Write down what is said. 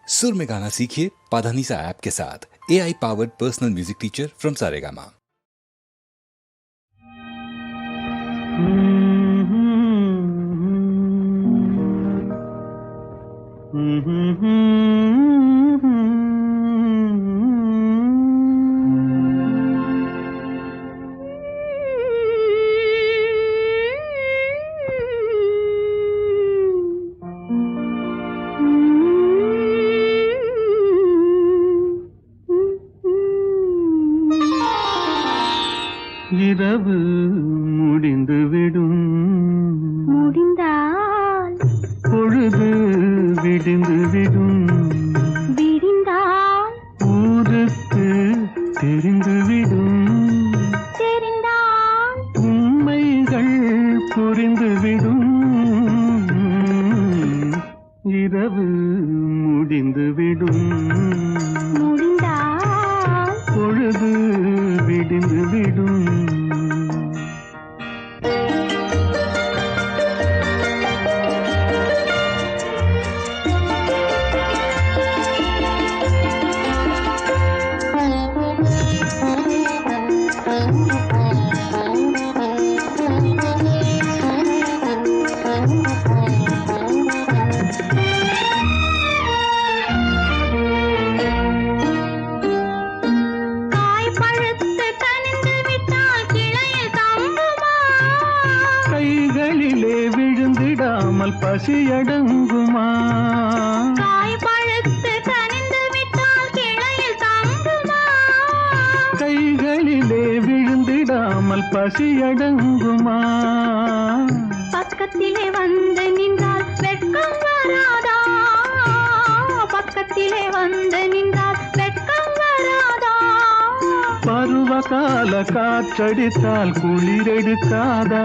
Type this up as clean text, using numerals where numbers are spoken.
सुर में गाना सीखिए पाधानीसा ऐप के साथ। AI powered personal music teacher from Saregama. இரவு முடிந்துவிடும், முடிந்தால் பொழுது விடிந்துவிடும், விடிந்தால் ஊருக்கு தெரிந்துவிடும், தெரிந்தால் உண்மைகள் புரிந்துவிடும். இரவு முடிந்துவிடும், முடிந்தால் பொழுது விடிந்துவிடும். காய் பழுத்து கனிந்து விட்டால் கிளையில் தங்குமா? கைகளிலே விழுந்திடாமல் பசியடங்குமா? காய் பழுத்து கனிந்து விட்டால் கிளையில் தங்குமா? கைகளிலே விழுந்திடாமல் பசியடங்குமா? பக்கத்திலே வந்து நின்றால் வெட்கம் வராதா? பக்கத்திலே வந்து நின்றால் வெட்கம் வராதா? பருவகால காற்றடித்தால் குளிரெடுக்காதா?